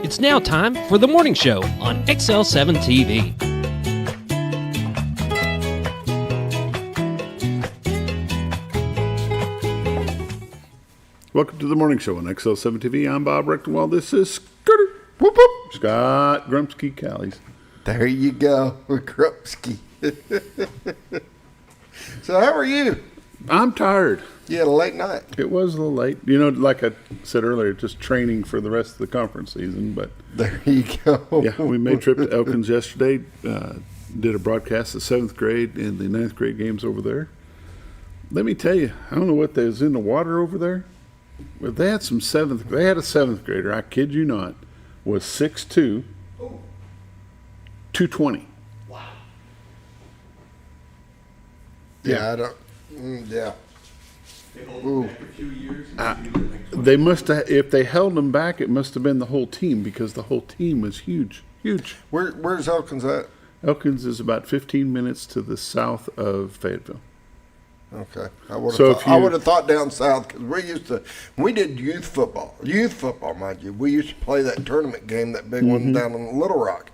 It's now time for the morning show on XL7-TV. Welcome to the morning show on XL7-TV. I'm Bob Rectenwald. This is Scooter. Whoop, whoop. Scott Grumsky Callies. There you go, Grumsky. So how are you? I'm tired. You had a late night. It was a little late. You know, like I said earlier, just training for the rest of the conference season. But there you go. Yeah, we made a trip to Elkins yesterday. Did a broadcast of 7th grade and the 9th grade games over there. Let me tell you, I don't know what was in the water over there. But they had some They had a 7th grader, I kid you not, was 6'2", 220. Wow. Yeah, I don't. Yeah. Ooh. Back a few years. They must have. If they held them back, it must have been the whole team because the whole team was huge, huge. Where's Elkins at? Elkins is about 15 minutes to the south of Fayetteville. Okay, I would have thought down south because we did youth football, mind you. We used to play that tournament game, that big one down in Little Rock,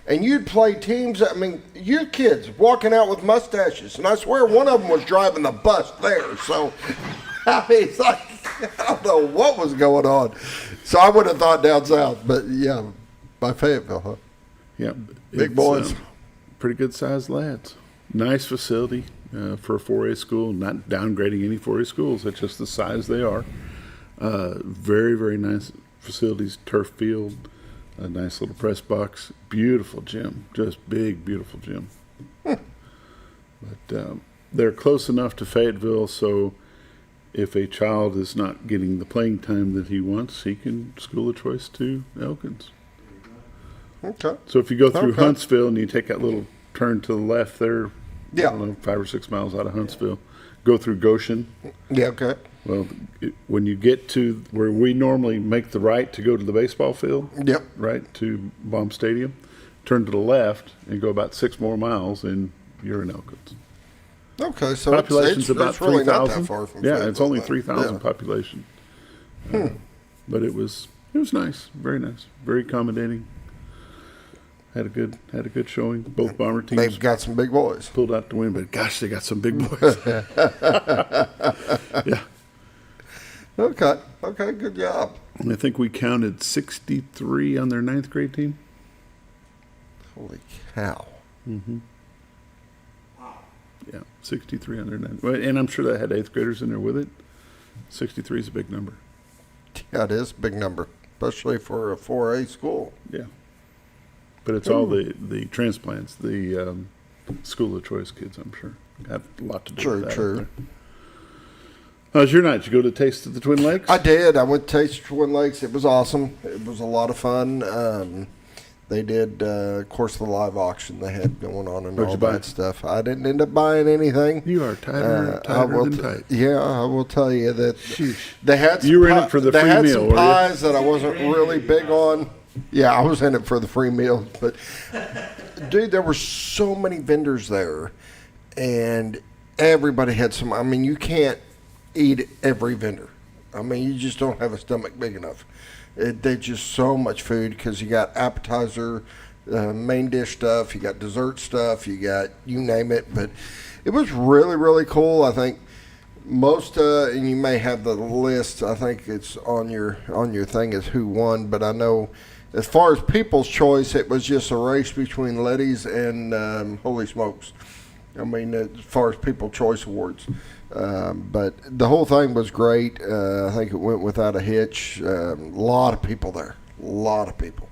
and you'd play teams. I mean, you kids walking out with mustaches, and I swear one of them was driving the bus there. So, I mean, it's like I don't know what was going on. So I would have thought down south, but yeah, by Fayetteville, huh? Yeah, big boys, pretty good sized lads. Nice facility. For a 4A school, not downgrading any 4A schools. That's just the size they are. Very, very nice facilities, turf field, a nice little press box, beautiful gym, just big, beautiful gym. But they're close enough to Fayetteville, so if a child is not getting the playing time that he wants, he can school of choice to Elkins. Okay. So if you go through Huntsville and you take that little turn to the left there, yeah, I don't know, 5 or 6 miles out of Huntsville, go through Goshen. Yeah, okay. Well, when you get to where we normally make the right to go to the baseball field, yep, right to Baum Stadium, turn to the left and go about 6 more miles, and you're in Elkins. Okay, so population's about really 3,000. not that far from yeah, it's only then. 3,000 Yeah. population. But it was nice, very accommodating. Had a good showing. Both Bomber teams. They've got some big boys. Pulled out to win, but gosh, they got some big boys. Yeah. Okay, good job. And I think we counted 63 on their 9th grade team. Holy cow. Mm-hmm. Yeah, 63 on their 9th. Well, and I'm sure that had 8th graders in there with it. 63 is a big number. Yeah, it is a big number, especially for a 4A school. Yeah. But it's all the transplants, the school of choice kids, I'm sure. Have a lot to do with that. True. How's your night? Did you go to Taste of the Twin Lakes? I did. I went to Taste of Twin Lakes. It was awesome. It was a lot of fun. They did, of course, the live auction they had going on and all that stuff. I didn't end up buying anything. You are tighter than tight. Yeah, I will tell you that. Sheesh. They had some you were in it for the free meal, They had some pies that I wasn't really big on. Yeah, I was in it for the free meal, but dude, there were so many vendors there, and everybody had some. I mean, you can't eat every vendor. I mean, you just don't have a stomach big enough. There's just so much food because you got appetizer, main dish stuff, you got dessert stuff, you got you name it. But it was really, really cool. I think most, and you may have the list. I think it's on your thing is who won, but I know. As far as People's Choice, it was just a race between Letty's and Holy Smokes. I mean, as far as People's Choice Awards. But the whole thing was great. I think it went without a hitch. A lot of people there. A lot of people.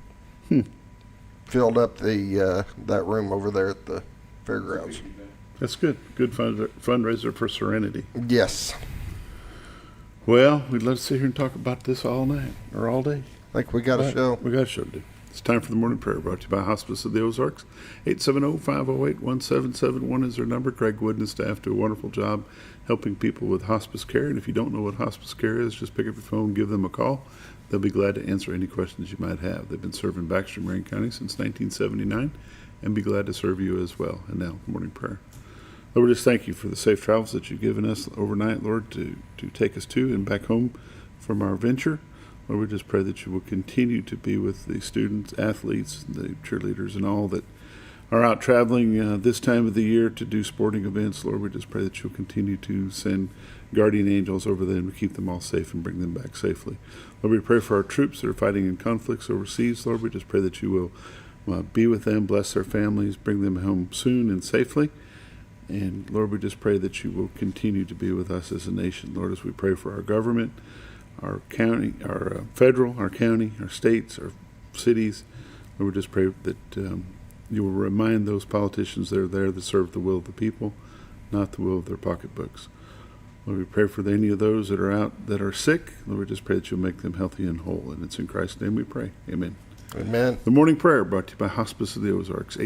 Filled up that room over there at the fairgrounds. That's good. Good fundraiser for Serenity. Yes. Well, we'd love to sit here and talk about this all night or all day. I think we got a show. We got a show to do. It's time for the morning prayer, brought to you by Hospice of the Ozarks. 870-508-1771 is their number. Greg Wood and his staff do a wonderful job helping people with hospice care. And if you don't know what hospice care is, just pick up your phone, give them a call. They'll be glad to answer any questions you might have. They've been serving Baxter and Marion County since 1979 and be glad to serve you as well. And now, morning prayer. Lord, we just thank you for the safe travels that you've given us overnight, Lord, to take us to and back home from our venture. Lord, we just pray that you will continue to be with the students, athletes, the cheerleaders, and all that are out traveling this time of the year to do sporting events. Lord, we just pray that you'll continue to send guardian angels over them to keep them all safe and bring them back safely. Lord, we pray for our troops that are fighting in conflicts overseas. Lord, we just pray that you will be with them, bless their families, bring them home soon and safely. And Lord, we just pray that you will continue to be with us as a nation. Lord, as we pray for our government, our county, our federal, our county, our states, our cities, Lord, we just pray that you will remind those politicians that are there to serve the will of the people, not the will of their pocketbooks. Lord, we pray for any of those that are out that are sick. Lord, we just pray that you'll make them healthy and whole. And it's in Christ's name we pray. Amen. Amen. The morning prayer brought to you by Hospice of the Ozarks,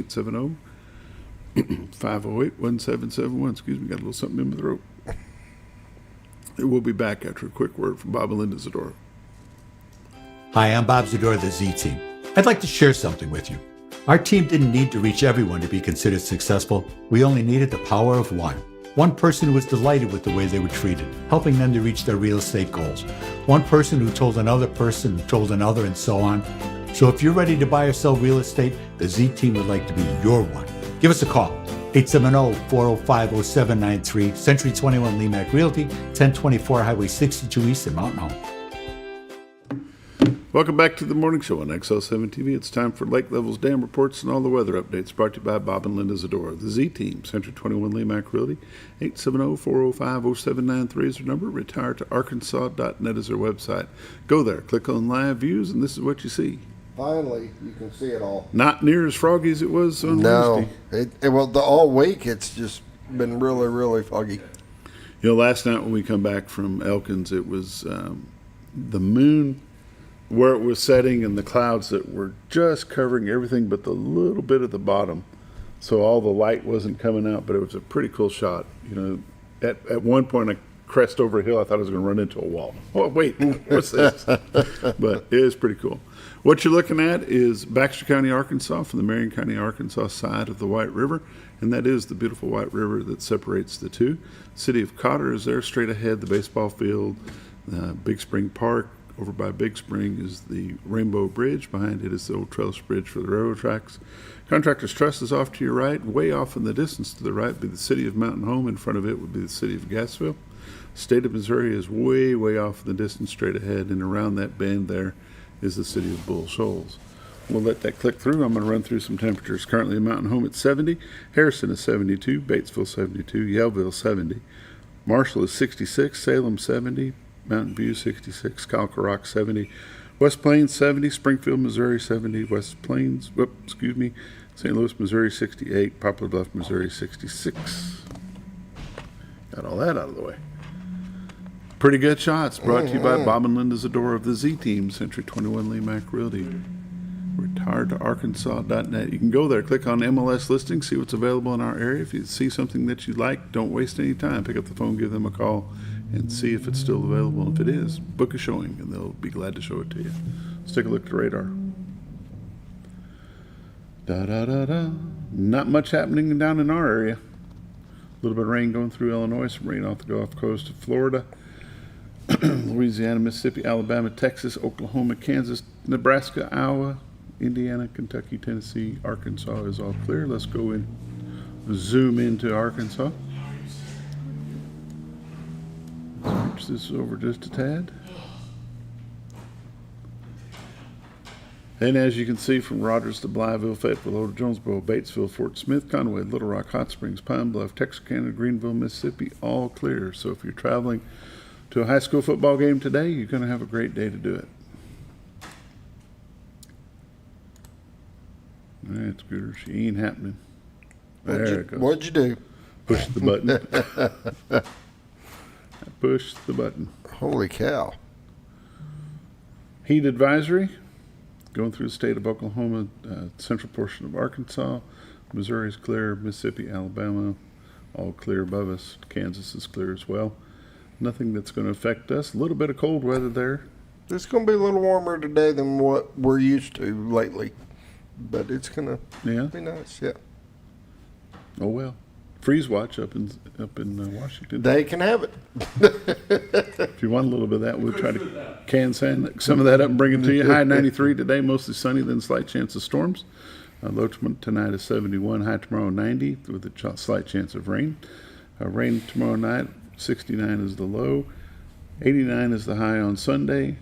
870-508-1771. Excuse me, got a little something in my throat. We'll be back after a quick word from Bob and Linda Zdora. Hi, I'm Bob Zdora of the Z Team. I'd like to share something with you. Our team didn't need to reach everyone to be considered successful. We only needed the power of one. One person who was delighted with the way they were treated, helping them to reach their real estate goals. One person who told another person, who told another, and so on. So if you're ready to buy or sell real estate, the Z Team would like to be your one. Give us a call. 870-405-0793, Century 21 LeMac Realty, 1024 Highway 62 East in Mountain Home. Welcome back to the morning show on XL7-TV. It's time for Lake Levels Dam reports and all the weather updates brought to you by Bob and Linda Zdora. The Z Team, Century 21 LeMac Realty, 870-405-0793 is their number. Retiredoarkansas.net is their website. Go there, click on live views, and this is what you see. Finally, you can see it all. Not near as froggy as it was on Wednesday. Well, all week it's just been really, really foggy. You know, last night when we come back from Elkins, it was the moon where it was setting and the clouds that were just covering everything but the little bit at the bottom. So all the light wasn't coming out, but it was a pretty cool shot. You know, at one point I crest over a hill, I thought I was going to run into a wall. Oh, wait, what's this? But it is pretty cool. What you're looking at is Baxter County, Arkansas, from the Marion County, Arkansas side of the White River, and that is the beautiful White River that separates the two. City of Cotter is there straight ahead, the baseball field, Big Spring Park. Over by Big Spring is the Rainbow Bridge. Behind it is the old trellis bridge for the railroad tracks. Contractors Trust is off to your right. Way off in the distance to the right would be the city of Mountain Home. In front of it would be the city of Gassville. State of Missouri is way, way off in the distance straight ahead, and around that bend there is the city of Bull Shoals. We'll let that click through. I'm going to run through some temperatures. Currently in Mountain Home at 70. Harrison is 72. Batesville 72. Yellville 70. Marshall is 66. Salem 70. Mountain View 66, Calcarock 70, West Plains 70, Springfield, Missouri 70, St. Louis, Missouri 68, Poplar Bluff, Missouri 66. Got all that out of the way. Pretty good shots brought to you by Bob and Linda Zdora of the Z Team, Century 21 LeMac Realty. Retiredoarkansas.net. You can go there, click on MLS listing, see what's available in our area. If you see something that you like, don't waste any time. Pick up the phone, give them a call, and see if it's still available. If it is, book a showing, and they'll be glad to show it to you. Let's take a look at the radar. Not much happening down in our area. A little bit of rain going through Illinois, some rain off the Gulf Coast of Florida, Louisiana, Mississippi, Alabama, Texas, Oklahoma, Kansas, Nebraska, Iowa, Indiana, Kentucky, Tennessee, Arkansas is all clear. Let's go and zoom into Arkansas. Switch this over just a tad. And as you can see, from Rogers to Blytheville, Fayetteville, Oda, Jonesboro, Batesville, Fort Smith, Conway, Little Rock, Hot Springs, Pine Bluff, Texarkana, Greenville, Mississippi, all clear. So if you're traveling to a high school football game today, you're going to have a great day to do it. All right, Scooter, she ain't happening. There it goes. What'd you do? Push the button. Push the button. Holy cow. Heat advisory going through the state of Oklahoma, central portion of Arkansas. Missouri is clear. Mississippi, Alabama, all clear above us. Kansas is clear as well. Nothing that's going to affect us. A little bit of cold weather there. It's going to be a little warmer today than what we're used to lately. But it's going to be nice, yeah. Oh, well. freeze watch up in Washington. They can have it. If you want a little bit of that, we'll try to can some of that up and bring it to you. High 93 today, mostly sunny, then slight chance of storms. Low tonight is 71, high tomorrow 90 with a slight chance of rain. Rain tomorrow night, 69 is the low. 89 is the high on Sunday.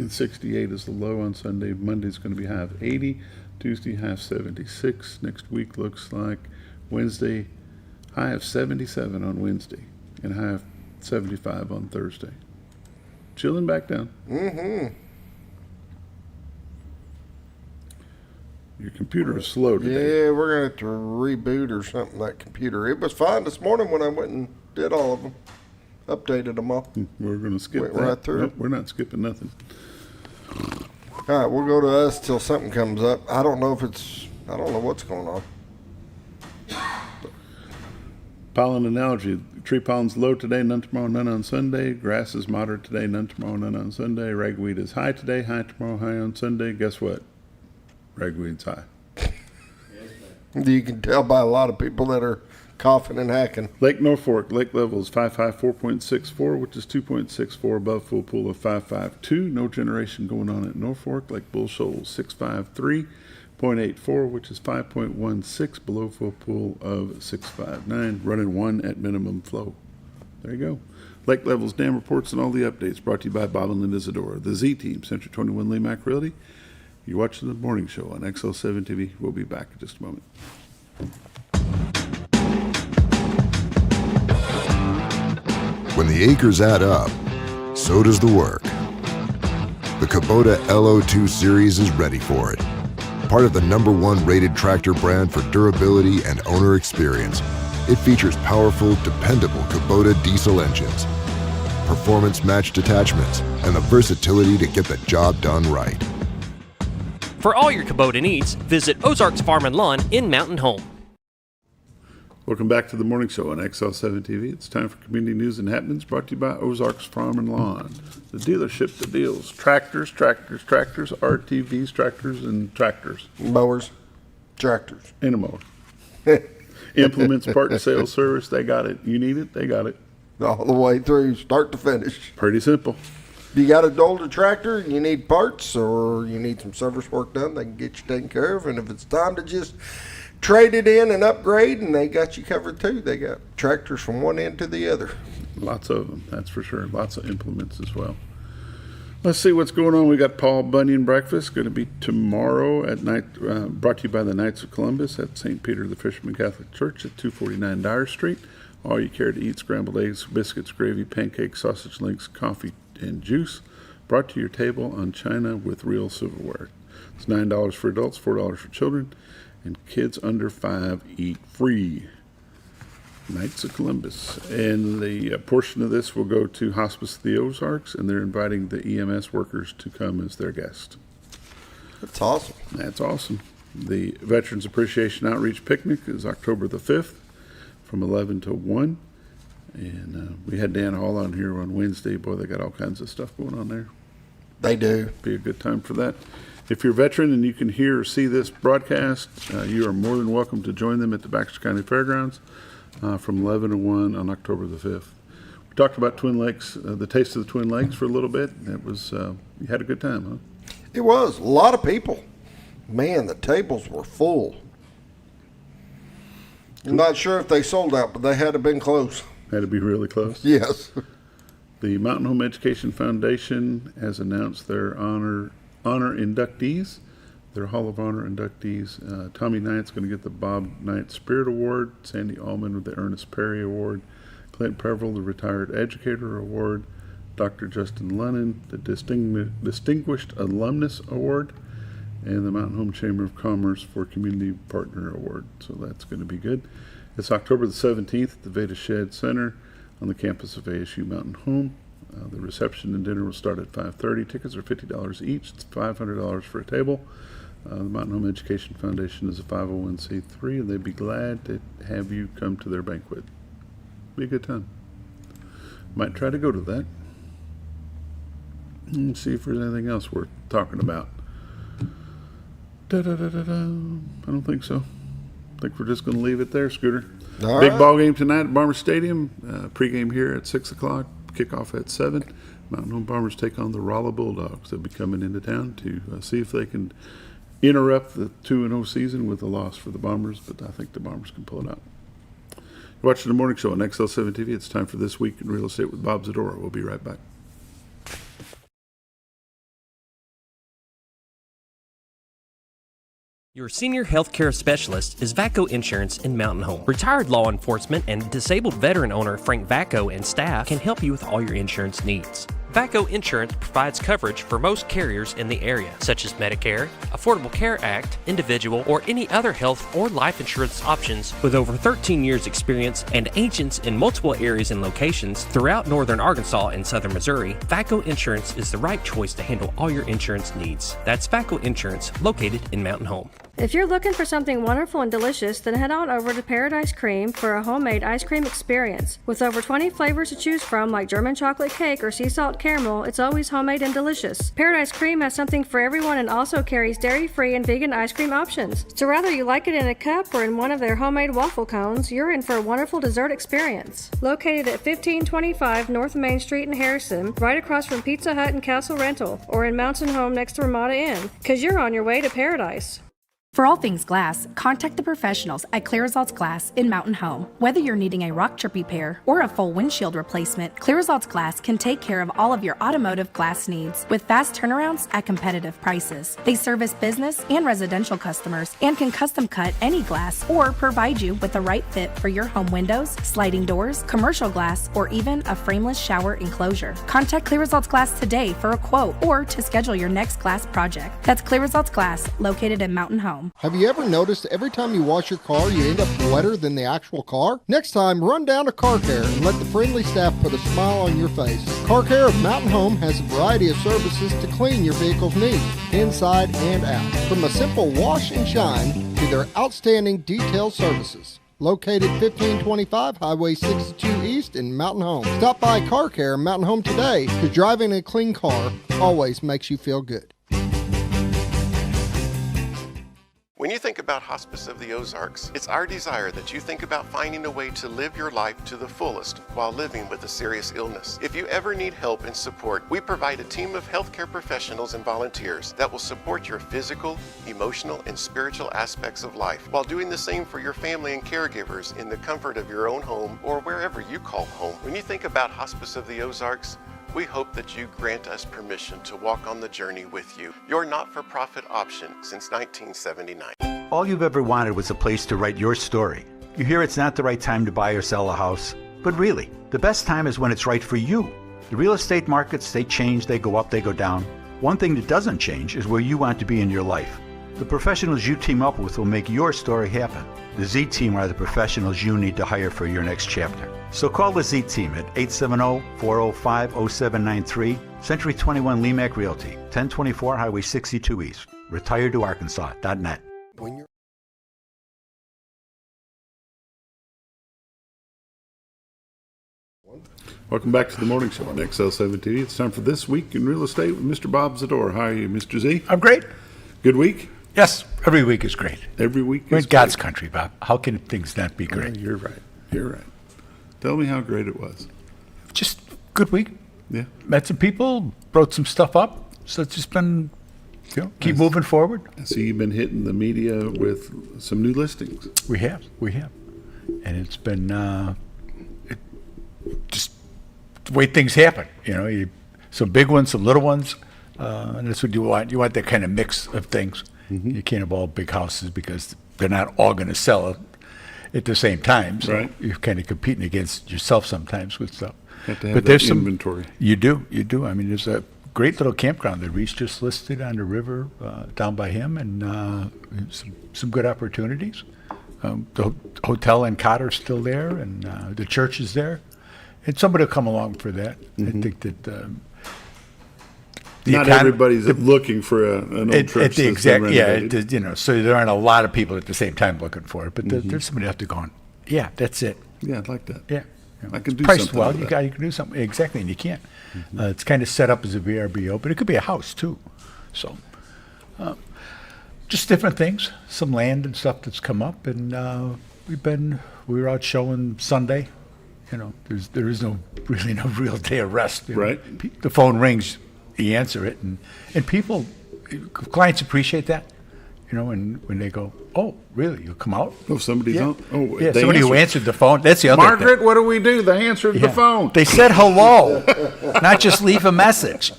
68 is the low on Sunday. Monday's going to be high of 80. Tuesday, high of 76. Next week looks like Wednesday, high of 77 on Wednesday, and high of 75 on Thursday. Chilling back down. Mm-hmm. Your computer is slow today. Yeah, we're going to have to reboot or something, that computer. It was fine this morning when I went and did all of them. Updated them all. We're going to skip Went that. right through. Nope, we're not skipping nothing. All right, we'll go to us till something comes up. I don't know what's going on. Pollen analogy. Tree pollen's low today, none tomorrow, none on Sunday. Grass is moderate today, none tomorrow, none on Sunday. Ragweed is high today, high tomorrow, high on Sunday. Guess what? Ragweed's high. You can tell by a lot of people that are coughing and hacking. Lake Norfolk, lake level is 554.64, which is 2.64 above full pool of 552. No generation going on at Norfolk. Lake Bull Shoals, 653.84, which is 5.16 below full pool of 659. Running 1 at minimum flow. There you go. Lake levels, dam reports, and all the updates brought to you by Bob and Linda Zdora. The Z Team, Century 21 LeMac Realty. You're watching the morning show on XL7-TV. We'll be back in just a moment. When the acres add up, so does the work. The Kubota LO2 Series is ready for it. Part of the #1 rated tractor brand for durability and owner experience, it features powerful, dependable Kubota diesel engines, performance-matched attachments, and the versatility to get the job done right. For all your Kubota needs, visit Ozarks Farm and Lawn in Mountain Home. Welcome back to the morning show on XL7-TV. It's time for community news and happenings brought to you by Ozarks Farm and Lawn. The dealership that deals tractors, RTVs, tractors, and tractors. Mowers, tractors. And a mower. Implements, part and sales service, they got it. You need it, they got it. All the way through, start to finish. Pretty simple. You got an older tractor and you need parts or you need some service work done, they can get you taken care of. And if it's time to just trade it in and upgrade, and they got you covered too. They got tractors from one end to the other. Lots of them, that's for sure. Lots of implements as well. Let's see what's going on. We got Paul Bunyan breakfast going to be tomorrow at night, brought to you by the Knights of Columbus at St. Peter the Fisherman Catholic Church at 249 Dyer Street. All you care to eat: scrambled eggs, biscuits, gravy, pancakes, sausage links, coffee, and juice. Brought to your table on china with real silverware. It's $9 for adults, $4 for children, and kids under 5 eat free. Knights of Columbus. And the portion of this will go to Hospice of the Ozarks, and they're inviting the EMS workers to come as their guest. That's awesome. That's awesome. The Veterans Appreciation Outreach Picnic is October the 5th from 11 to 1. And we had Dan Hall on here on Wednesday. Boy, they got all kinds of stuff going on there. They do. Be a good time for that. If you're a veteran and you can hear or see this broadcast, you are more than welcome to join them at the Baxter County Fairgrounds from 11 to 1 on October the 5th. We talked about Twin Lakes, the taste of the Twin Lakes for a little bit. It was, you had a good time, huh? It was. A lot of people. Man, the tables were full. I'm not sure if they sold out, but they had to been close. Had to be really close. Yes. The Mountain Home Education Foundation has announced their honor inductees, their Hall of Honor inductees. Tommy Knight's going to get the Bob Knight Spirit Award, Sandy Allman with the Ernest Perry Award, Clint Prevel the Retired Educator Award, Dr. Justin Lennon the Distinguished Alumnus Award, and the Mountain Home Chamber of Commerce for Community Partner Award. So that's going to be good. It's October the 17th at the Veda Shed Center on the campus of ASU Mountain Home. The reception and dinner will start at 5:30. Tickets are $50 each. It's $500 for a table. The Mountain Home Education Foundation is a 501c3, and they'd be glad to have you come to their banquet. Be a good time. Might try to go to that. And see if there's anything else worth talking about. I don't think so. I think we're just going to leave it there, Scooter. All Big right. ball game tonight at Barmer Stadium. Pregame here at 6 o'clock. Kickoff at 7. Mountain Home Bombers take on the Rolla Bulldogs. They'll be coming into town to see if they can interrupt the 2-0 season with a loss for the Bombers, but I think the Bombers can pull it out. You're watching the morning show on XL7-TV. It's time for This Week in Real Estate with Bob Zdora. We'll be right back. Your senior healthcare specialist is VACO Insurance in Mountain Home. Retired law enforcement and disabled veteran owner Frank VACO and staff can help you with all your insurance needs. VACO Insurance provides coverage for most carriers in the area, such as Medicare, Affordable Care Act, individual, or any other health or life insurance options. With over 13 years experience and agents in multiple areas and locations throughout northern Arkansas and southern Missouri, VACO Insurance is the right choice to handle all your insurance needs. That's VACO Insurance, located in Mountain Home. If you're looking for something wonderful and delicious, then head on over to Paradise Cream for a homemade ice cream experience. With over 20 flavors to choose from, like German chocolate cake or sea salt caramel, it's always homemade and delicious. Paradise Cream has something for everyone and also carries dairy-free and vegan ice cream options. So whether you like it in a cup or in one of their homemade waffle cones, you're in for a wonderful dessert experience. Located at 1525 North Main Street in Harrison, right across from Pizza Hut and Castle Rental, or in Mountain Home next to Ramada Inn, because you're on your way to paradise. For all things glass, contact the professionals at Clear Results Glass in Mountain Home. Whether you're needing a rock chip repair or a full windshield replacement, Clear Results Glass can take care of all of your automotive glass needs with fast turnarounds at competitive prices. They service business and residential customers and can custom cut any glass or provide you with the right fit for your home windows, sliding doors, commercial glass, or even a frameless shower enclosure. Contact Clear Results Glass today for a quote or to schedule your next glass project. That's Clear Results Glass, located in Mountain Home. Have you ever noticed every time you wash your car, you end up wetter than the actual car? Next time, run down to Car Care and let the friendly staff put a smile on your face. Car Care of Mountain Home has a variety of services to clean your vehicle's needs, inside and out. From a simple wash and shine to their outstanding detail services. Located 1525 Highway 62 East in Mountain Home. Stop by Car Care in Mountain Home today, because driving a clean car always makes you feel good. When you think about Hospice of the Ozarks, it's our desire that you think about finding a way to live your life to the fullest while living with a serious illness. If you ever need help and support, we provide a team of healthcare professionals and volunteers that will support your physical, emotional, and spiritual aspects of life while doing the same for your family and caregivers in the comfort of your own home or wherever you call home. When you think about Hospice of the Ozarks, we hope that you grant us permission to walk on the journey with you. Your not-for-profit option since 1979. All you've ever wanted was a place to write your story. You hear it's not the right time to buy or sell a house, but really, the best time is when it's right for you. The real estate markets, they change, they go up, they go down. One thing that doesn't change is where you want to be in your life. The professionals you team up with will make your story happen. The Z Team are the professionals you need to hire for your next chapter. So call the Z Team at 870-405-0793, Century 21 LeMac Realty, 1024 Highway 62 East, retiredtoarkansas.net. Welcome back to the morning show on XL7-TV. It's time for This Week in Real Estate with Mr. Bob Zdora. How are you, Mr. Z? I'm great. Good week? Yes, every week is great. Every week is We're in great. God's country, Bob. How can things not be great? You're right. You're right. Tell me how great it was. Just good week. Yeah. Met some people, brought some stuff up. So it's just been, keep moving forward. I see you've been hitting the media with some new listings. We have. And it's been just the way things happen. Some big ones, some little ones. And that's what you want. You want that kind of mix of things. Mm-hmm. You can't have all big houses because they're not all going to sell at the same time. So right. You're kind of competing against yourself sometimes with stuff. Have to have there's some inventory. You do. I mean, there's a great little campground that Reese just listed on the river down by him, and some good opportunities. The hotel and cot are still there, and the church is there. And somebody will come along for that. Mm-hmm. I think that... Not everybody's looking for an old church. At the exact, so there aren't a lot of people at the same time looking for it, but there's somebody out there going, yeah, that's it. Yeah, I'd like that. Yeah. I can do priced something well, with you that. can do something. Exactly, and you can't. It's kind of set up as a VRBO, but it could be a house too. So just different things, some land and stuff that's come up, and we were out showing Sunday. You know, there is no real day of rest. You know. Right. The phone rings, you answer it, and clients appreciate that. You know, and when they go, "Oh, really? You come out?" Oh, somebody don't. Oh, Yeah, they somebody who answered. answered the phone. That's the other Margaret, thing. what do we do? They answered the Yeah. phone. They said hello, not just leave a message.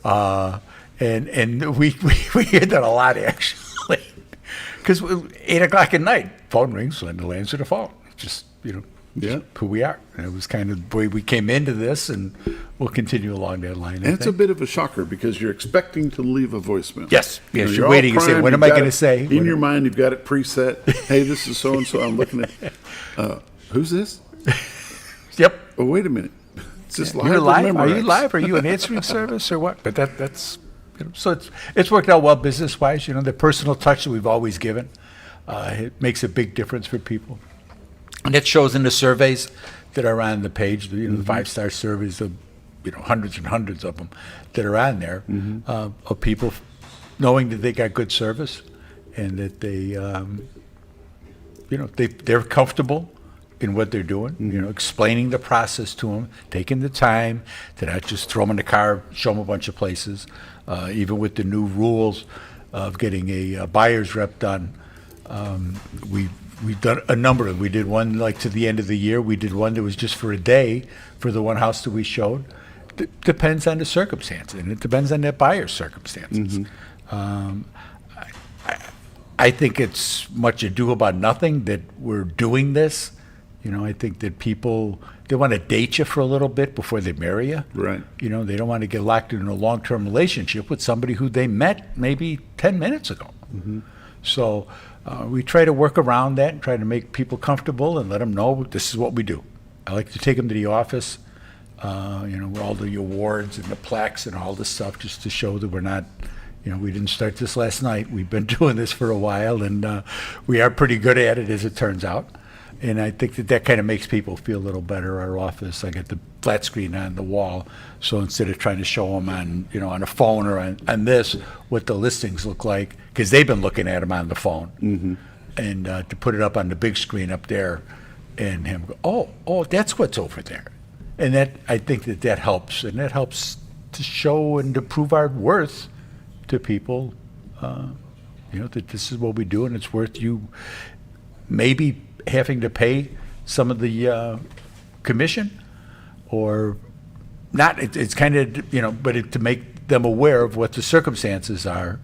And we hear that a lot, actually. Because 8 o'clock at night, phone rings, and they'll answer the phone. It's just, Yeah. who we are. And it was kind of the way we came into this, and we'll continue along that line. And it's a bit of a shocker because you're expecting to leave a voicemail. Yes. Yes, you're all waiting to say, primed, what am you've I got going to it say? In your mind, you've got it preset. Hey, this is so-and-so. I'm looking at, who's this? Yep. Oh, wait a minute. It's just live. You're live? Are you Memorex. live? Are you an answering service or what? But that's so it's worked out well business-wise. The personal touch that we've always given, it makes a big difference for people. And it shows in the surveys that are on the page, the 5-star surveys of hundreds and hundreds of them that are on there, of people knowing that they got good service and that they're comfortable in what they're doing, explaining the process to them, taking the time to not just throw them in the car, show them a bunch of places, even with the new rules of getting a buyer's rep done. We've done a number of them. We did one like to the end of the year. We did one that was just for a day for the one house that we showed. Depends on the circumstance, and it depends on that buyer's circumstances. I think it's much ado about nothing that we're doing this. I think that people, they want to date you for a little bit before they marry you. Right. They don't want to get locked in a long-term relationship with somebody who they met maybe 10 minutes ago. So we try to work around that and try to make people comfortable and let them know this is what we do. I like to take them to the office, with all the awards and the plaques and all this stuff, just to show that we're not, we didn't start this last night. We've been doing this for a while, and we are pretty good at it, as it turns out. And I think that kind of makes people feel a little better. Our office, I got the flat screen on the wall, so instead of trying to show them on, on a phone or on this, what the listings look like, because they've been looking at them on the phone, and to put it up on the big screen up there, and him go, oh, that's what's over there, and that I think that helps, and that helps to show and to prove our worth to people, that this is what we do, and it's worth you maybe having to pay some of the commission or not. It's kind of, but to make them aware of what the circumstances are.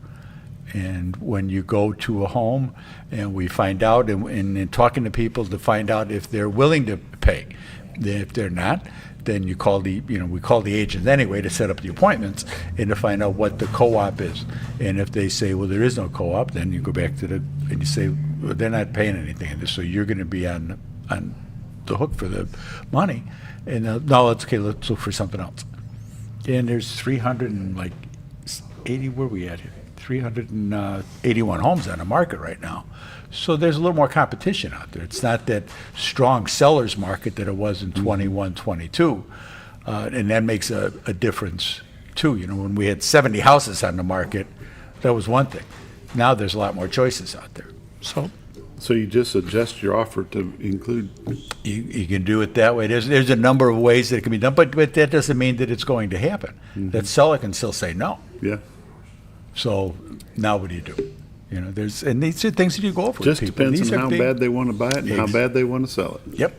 And when you go to a home and we find out, and in talking to people to find out if they're willing to pay. If they're not, then you call we call the agent anyway to set up the appointments and to find out what the co-op is. And if they say, well, there is no co-op, then you go back to and you say, well, they're not paying anything, so you're going to be on the hook for the money. And no, it's okay, let's look for something else. And there's 380, where are we at here? 381 homes on the market right now. So there's a little more competition out there. It's not that strong seller's market that it was in 21, 22. And that makes a difference too. When we had 70 houses on the market, that was one thing. Now there's a lot more choices out there. So you just adjust your offer to include. You can do it that way. There's a number of ways that it can be done, but that doesn't mean that it's going to happen. That seller can still say no. Yeah. So now what do you do? And these are things that you go over Just with people. depends on how bad they want to buy it and how bad they want to sell it. Yep,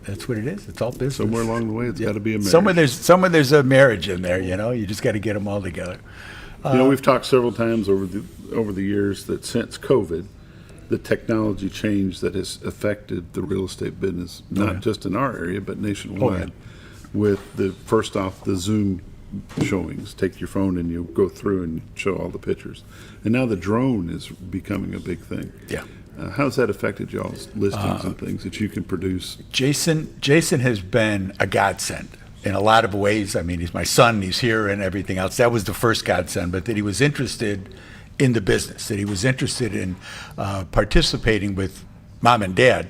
that's what it is. It's all business. Somewhere along the way, it's got to be a marriage. Somewhere there's a marriage in there. You just got to get them all together. We've talked several times over the years that since COVID, the technology change that has affected the real estate business, not just in our area, but nationwide, with the Zoom showings. Take your phone and you go through and show all the pictures. And now the drone is becoming a big thing. Yeah. How's that affected y'all's listings and things that you can produce? Jason has been a godsend in a lot of ways. I mean, he's my son, he's here and everything else. That was the first godsend, but that he was interested in the business, that he was interested in participating with mom and dad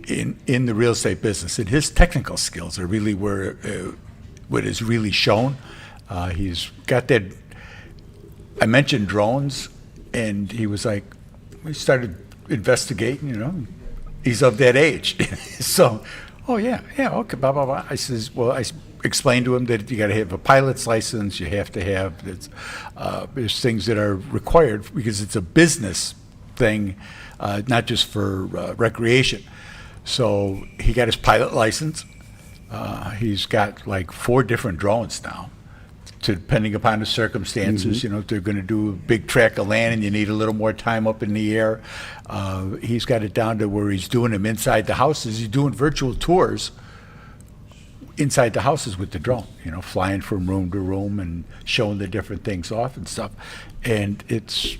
in the real estate business. And his technical skills are really what is really shown. He's got that. I mentioned drones, and he was like, we started investigating, He's of that age. So, oh yeah, okay, blah, blah, blah. I says, well, I explained to him that you got to have a pilot's license. You have to have, there's things that are required because it's a business thing, not just for recreation. So he got his pilot license. He's got like 4 different drones now. Depending upon the circumstances, if they're going to do a big tract of land and you need a little more time up in the air, he's got it down to where he's doing them inside the houses. He's doing virtual tours inside the houses with the drone, flying from room to room and showing the different things off and stuff. And it's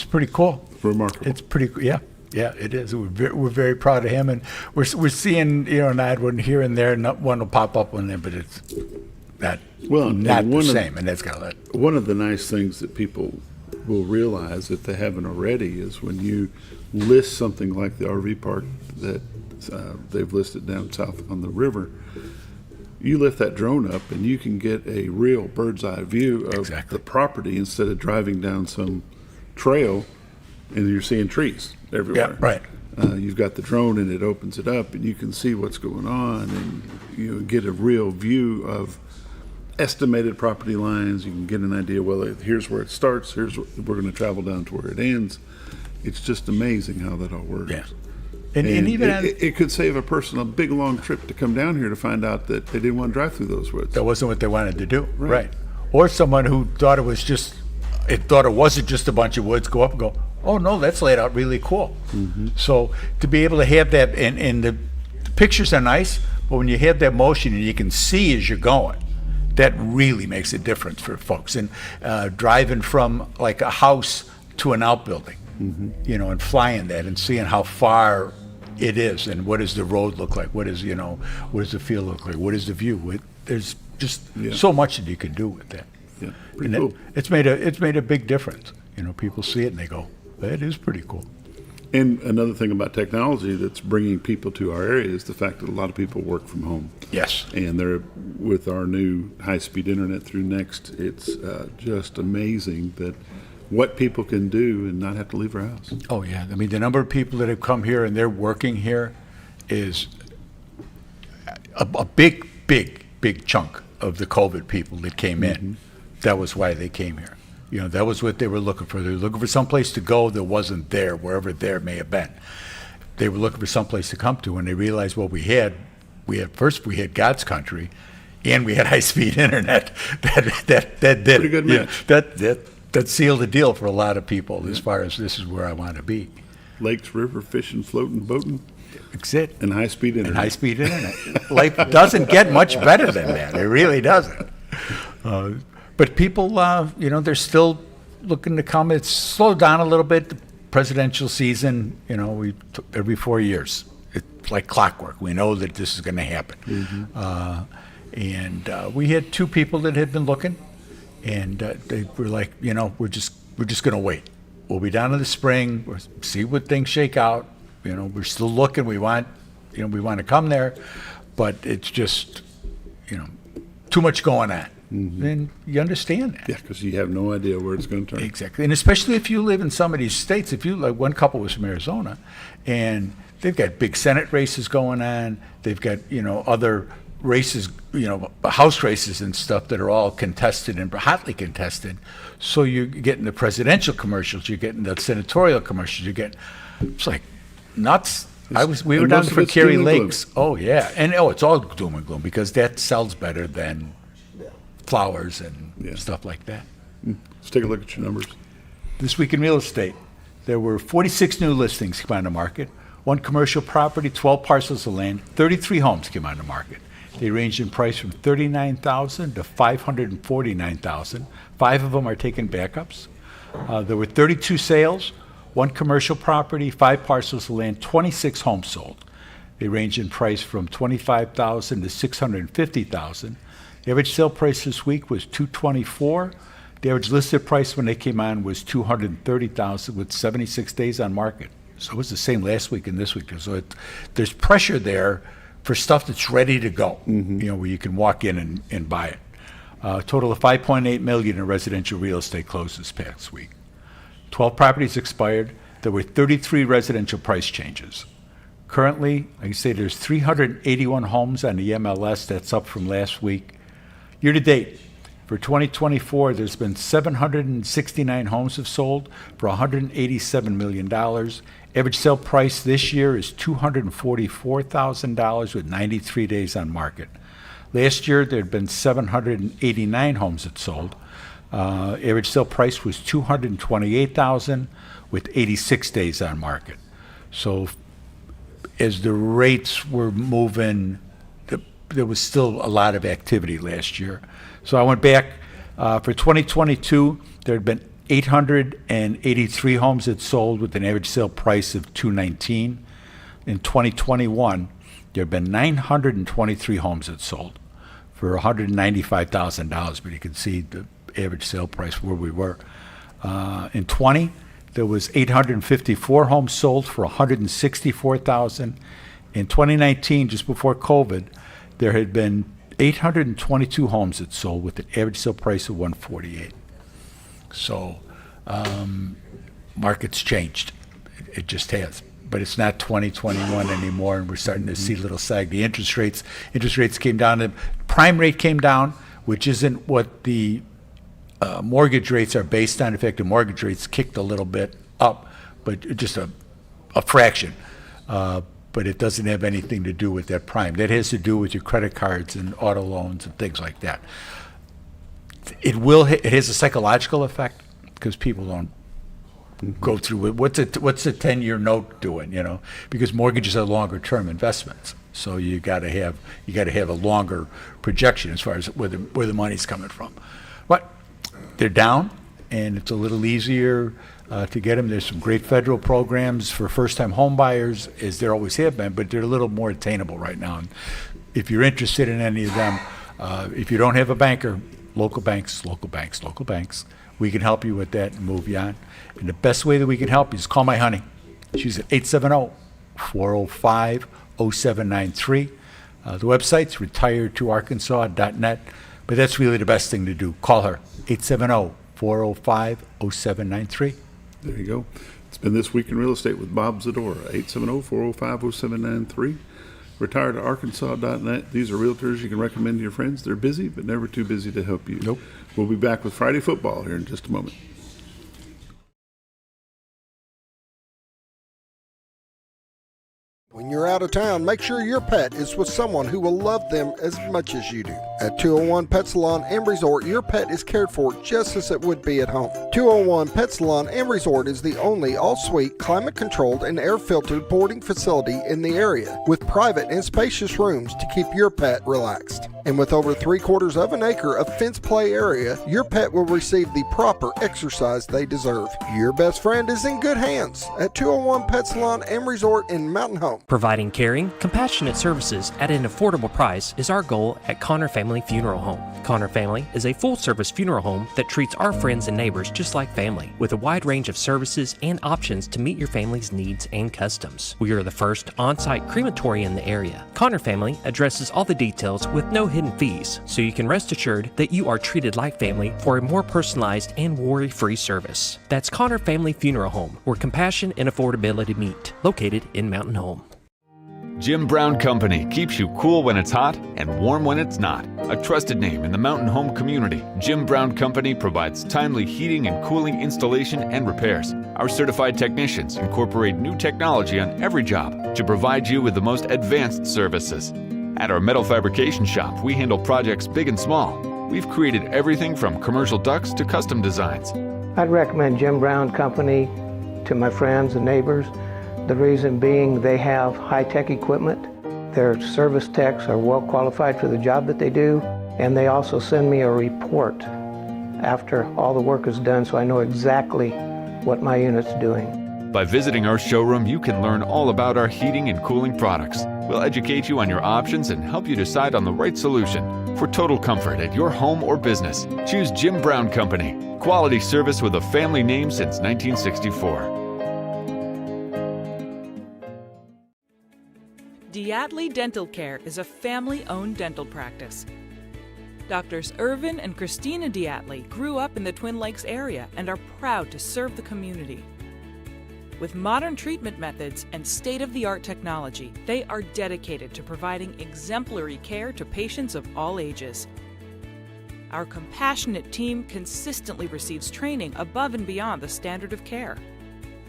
pretty cool. Remarkable. It's pretty, yeah, it is. We're very proud of him, and we're seeing an odd one here and there. Not one will pop up on there, but it's not the same, and that's got a One of the nice things that people will realize if they haven't already is when you list something like the RV park that they've listed down south on the river, you lift that drone up and you can get a real bird's eye view of the property instead of driving down some trail and you're seeing trees everywhere. Yeah, right. You've got the drone and it opens it up and you can see what's going on and get a real view of estimated property lines. You can get an idea, well, here's where it starts, we're going to travel down to where it ends. It's just amazing how that all works. Yeah. And even it could save a person a big long trip to come down here to find out that they didn't want to drive through those woods. That wasn't what they wanted to do. Right. Or someone who thought it wasn't just a bunch of woods, go up and go, oh no, that's laid out really cool. So to be able to have that, and the pictures are nice, but when you have that motion and you can see as you're going, that really makes a difference for folks. And driving from like a house to an outbuilding, and flying that and seeing how far it is and what does the road look like, what does the field look like, what is the view. There's just so much that you can do with that. Yeah, pretty cool. It's made a big difference. People see it and they go, that is pretty cool. And another thing about technology that's bringing people to our area is the fact that a lot of people work from home. Yes. And they're with our new high-speed internet through Next, it's just amazing that what people can do and not have to leave our house. Oh yeah, I mean the number of people that have come here and they're working here is a big chunk of the COVID people that came in. That was why they came here. That was what they were looking for. They were looking for someplace to go that wasn't there, wherever there may have been. They were looking for someplace to come to, and they realized what we had God's country, and we had high-speed internet. That did pretty good match. That sealed the deal for a lot of people as far as this is where I want to be. Lakes, river, fishing, floating, boating. That's it. And high-speed internet. Life doesn't get much better than that. It really doesn't. But people, they're still looking to come. It's slowed down a little bit. The presidential season, every 4 years. It's like clockwork. We know that this is going to happen. And we had 2 people that had been looking, and they were like, we're just going to wait. We'll be down in the spring. We'll see what things shake out. We're still looking. We want to come there, but it's just, too much going on. And you understand that. Yeah, because you have no idea where it's going to turn. Exactly. And especially if you live in some of these states, like one couple was from Arizona, and they've got big Senate races going on. They've got, other races, house races and stuff that are all contested and hotly contested. So you're getting the presidential commercials, you're getting the senatorial commercials, it's like nuts. We were down for Kerry Lakes. Oh yeah. And it's all doom and gloom because that sells better than flowers and stuff like that. Let's take a look at your numbers. This week in real estate, there were 46 new listings came on the market, 1 commercial property, 12 parcels of land, 33 homes came on the market. They ranged in price from $39,000 to $549,000. 5 of them are taking backups. There were 32 sales, 1 commercial property, 5 parcels of land, 26 homes sold. They range in price from $25,000 to $650,000. The average sale price this week was $224,000. The average listed price when they came on was $230,000 with 76 days on market. So it was the same last week and this week. So there's pressure there for stuff that's ready to go, where you can walk in and buy it. A total of $5.8 million in residential real estate closed this past week. 12 properties expired. there were 33 residential price changes. Currently, like I say, there's 381 homes on the MLS. That's up from last week. Year to date, for 2024, there's been 769 homes have sold for $187 million. Average sale price this year is $244,000 with 93 days on market. Last year, there had been 789 homes that sold. Average sale price was $228,000 with 86 days on market. So as the rates were moving, there was still a lot of activity last year. So I went back for 2022, there had been 883 homes that sold with an average sale price of $219,000. In 2021, there had been 923 homes that sold for $195,000, but you can see the average sale price where we were. In 20, there was 854 homes sold for $164,000. In 2019, just before COVID, there had been 822 homes that sold with an average sale price of $148,000. So, market's changed. It just has. But it's not 2021 anymore, and we're starting to see a little sag. The interest rates came down. The prime rate came down, which isn't what the mortgage rates are based on. In fact, the mortgage rates kicked a little bit up, but just a fraction. But it doesn't have anything to do with that prime. That has to do with your credit cards and auto loans and things like that. It has a psychological effect because people don't go through it. What's a 10-year note doing? Because mortgages are longer-term investments, so you got to have a longer projection as far as where the money's coming from. But they're down, and it's a little easier to get them. There's some great federal programs for first-time home buyers, as there always have been, but they're a little more attainable right now. And if you're interested in any of them, if you don't have a banker, local banks, we can help you with that and move you on. And the best way that we can help you is call my honey. She's at 870-405-0793. The website's retiredtoarkansas.net, but that's really the best thing to do. Call her, 870-405-0793. There you go. It's been This Week in Real Estate with Bob Zdora, 870-405-0793. Retiredtoarkansas.net. These are realtors you can recommend to your friends. They're busy, but never too busy to help you. Nope. We'll be back with Friday football here in just a moment. When you're out of town, make sure your pet is with someone who will love them as much as you do. At 201 Pet Salon and Resort, your pet is cared for just as it would be at home. 201 Pet Salon and Resort is the only all-suite, climate-controlled, and air-filtered boarding facility in the area, with private and spacious rooms to keep your pet relaxed. And with over 3/4 of an acre of fenced play area, your pet will receive the proper exercise they deserve. Your best friend is in good hands at 201 Pet Salon and Resort in Mountain Home. Providing caring, compassionate services at an affordable price is our goal at Connor Family Funeral Home. Connor Family is a full-service funeral home that treats our friends and neighbors just like family, with a wide range of services and options to meet your family's needs and customs. We are the first on-site crematory in the area. Connor Family addresses all the details with no hidden fees, so you can rest assured that you are treated like family for a more personalized and worry-free service. That's Connor Family Funeral Home, where compassion and affordability meet, located in Mountain Home. Jim Brown Company keeps you cool when it's hot and warm when it's not. A trusted name in the mountain home community, Jim Brown Company provides timely heating and cooling installation and repairs. Our certified technicians incorporate new technology on every job to provide you with the most advanced services. At our metal fabrication shop, we handle projects big and small. We've created everything from commercial ducts to custom designs. I'd recommend Jim Brown Company to my friends and neighbors. The reason being they have high-tech equipment. Their service techs are well qualified for the job that they do, and they also send me a report after all the work is done so I know exactly what my unit's doing. By visiting our showroom, you can learn all about our heating and cooling products. We'll educate you on your options and help you decide on the right solution. For total comfort at your home or business, choose Jim Brown Company. Quality service with a family name since 1964. Diatley Dental Care is a family-owned dental practice. Doctors Irvin and Christina Diatley grew up in the Twin Lakes area and are proud to serve the community. With modern treatment methods and state-of-the-art technology, they are dedicated to providing exemplary care to patients of all ages. Our compassionate team consistently receives training above and beyond the standard of care.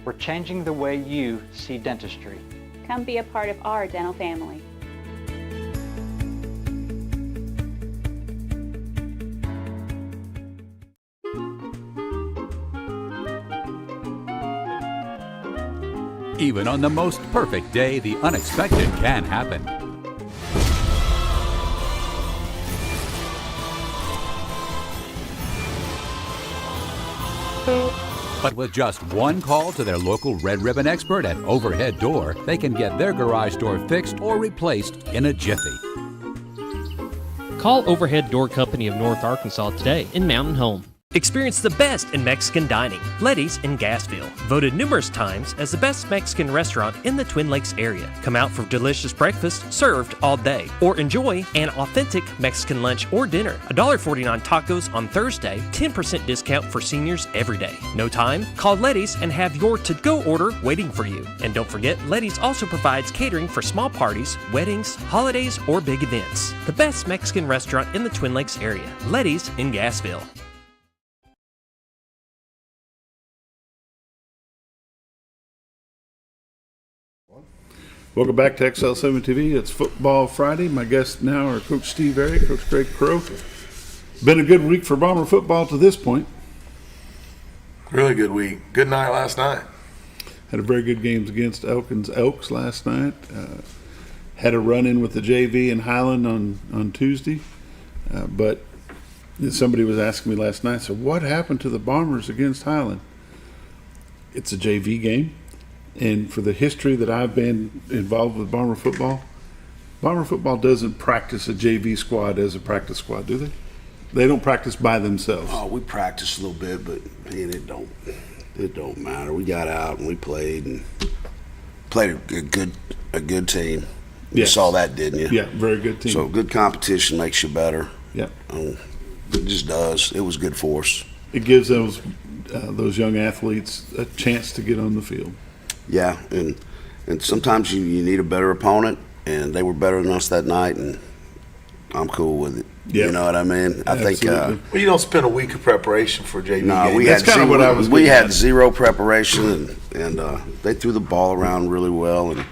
We're changing the way you see dentistry. Come be a part of our dental family. Even on the most perfect day, the unexpected can happen. But with just one call to their local Red Ribbon expert at Overhead Door, they can get their garage door fixed or replaced in a jiffy. Call Overhead Door Company of North Arkansas today in Mountain Home. Experience the best in Mexican dining. Letty's in Gassville, voted numerous times as the best Mexican restaurant in the Twin Lakes area. Come out for delicious breakfast served all day, or enjoy an authentic Mexican lunch or dinner. $1.49 tacos on Thursday, 10% discount for seniors every day. No time? Call Letty's and have your to-go order waiting for you. And don't forget, Letty's also provides catering for small parties, weddings, holidays, or big events. The best Mexican restaurant in the Twin Lakes area. Letty's in Gassville. Welcome back to XL7-TV. It's Football Friday. My guests now are Coach Steve Airy, Coach Greg Crow. Been a good week for Bomber football to this point. Really good week. Good night last night. Had a very good games against Elkins Elks last night. Had a run-in with the JV in Highland on Tuesday. But somebody was asking me last night, so what happened to the Bombers against Highland? It's a JV game. And for the history that I've been involved with Bomber football doesn't practice a JV squad as a practice squad, do they? They don't practice by themselves. Oh, we practiced a little bit, but man, it don't matter. We got out and we played a good team. You saw that, didn't you? Yeah, very good team. So good competition makes you better. Yeah, it just does. It was good for us. It gives those young athletes a chance to get on the field. Yeah, and sometimes you need a better opponent, and they were better than us that night, and I'm cool with it. Yeah. You know what I mean? I think. Well, you don't spend a week of preparation for a JV game. We had zero preparation, and they threw the ball around really well, and